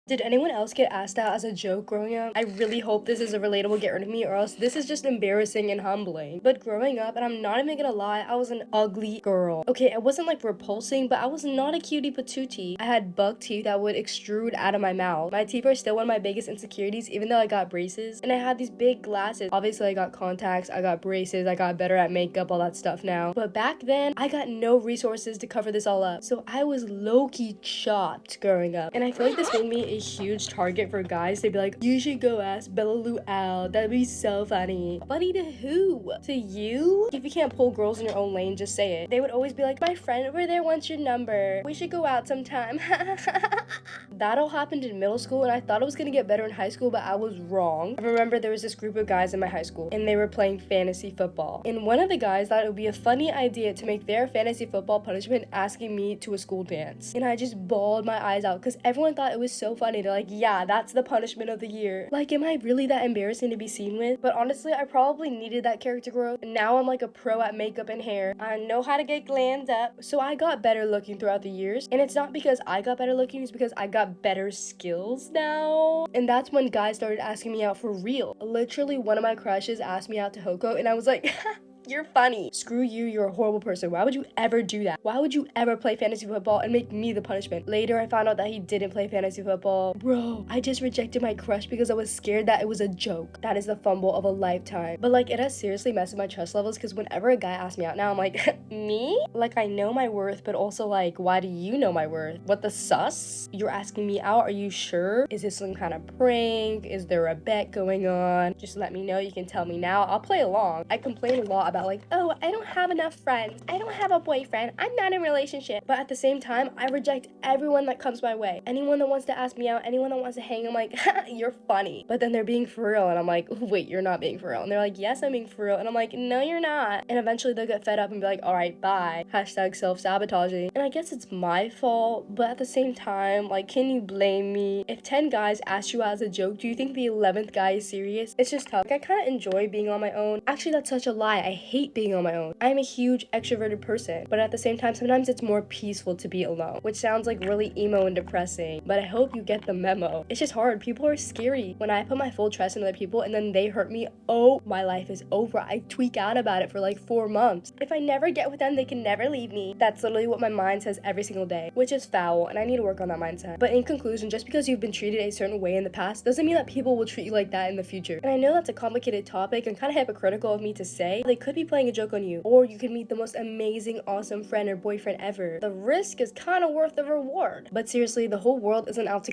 Did anyone else get asked out as a joke growing up? I really hope this is a relatable get rid of me, or else this is just embarrassing and humbling. But growing up, and I'm not even gonna lie, I was an ugly girl. Okay, I wasn't like repulsing, but I was not a cutie patootie. I had buck teeth that would extrude out of my mouth. My teeth are still one of my biggest insecurities, even though I got braces. And I had these big glasses. Obviously, I got contacts, I got braces, I got better at makeup, all that stuff now. But back then, I got no resources to cover this all up. So I was low-key chopped growing up. And I feel like this made me a huge target for guys. They'd be like, you should go ask Bella Lou out. That'd be so funny. Funny to who? To you? If you can't pull girls in your own lane, just say it. They would always be like, my friend over there wants your number. We should go out sometime. That all happened in middle school, and I thought it was gonna get better in high school, but I was wrong. I remember there was this group of guys in my high school, and they were playing fantasy football. And one of the guys thought it would be a funny idea to make their fantasy football punishment asking me to a school dance. And I just bawled my eyes out because everyone thought it was so funny. They're like, yeah, that's the punishment of the year. Like, am I really that embarrassing to be seen with? But honestly, I probably needed that character growth. And now I'm like a pro at makeup and hair. I know how to get glammed up. So I got better looking throughout the years. And it's not because I got better looking, it's because I got better skills now. And that's when guys started asking me out for real. Literally, one of my crushes asked me out to Hoko, and I was like, you're funny. Screw you, you're a horrible person. Why would you ever do that? Why would you ever play fantasy football and make me the punishment? Later, I found out that he didn't play fantasy football. Bro, I just rejected my crush because I was scared that it was a joke. That is the fumble of a lifetime. But like, it has seriously messed with my trust levels because whenever a guy asks me out now, I'm like, me? Like, I know my worth, but also like, why do you know my worth? What the sus? You're asking me out? Are you sure? Is this some kind of prank? Is there a bet going on? Just let me know. You can tell me now. I'll play along. I complain a lot about like, oh, I don't have enough friends. I don't have a boyfriend. I'm not in a relationship. But at the same time, I reject everyone that comes my way. Anyone that wants to ask me out, anyone that wants to hang, I'm like, you're funny. But then they're being for real, and I'm like, wait, you're not being for real. And they're like, yes, I'm being for real. And I'm like, no, you're not. And eventually they'll get fed up and be like, all right, bye. Hashtag self-sabotaging. And I guess it's my fault, but at the same time, like, can you blame me? If 10 guys ask you out as a joke, do you think the 11th guy is serious? It's just tough. Like, I kind of enjoy being on my own. Actually, that's such a lie. I hate being on my own. I'm a huge extroverted person, but at the same time, sometimes it's more peaceful to be alone, which sounds like really emo and depressing, but I hope you get the memo. It's just hard. People are scary. When I put my full trust in other people and then they hurt me, oh, my life is over. I tweak out about it for like 4 months. If I never get with them, they can never leave me. That's literally what my mind says every single day, which is foul, and I need to work on that mindset. But in conclusion, just because you've been treated a certain way in the past doesn't mean that people will treat you like that in the future. And I know that's a complicated topic and kind of hypocritical of me to say. They could be playing a joke on you, or you could meet the most amazing, awesome friend or boyfriend ever. The risk is kind of worth the reward. But seriously, the whole world isn't out to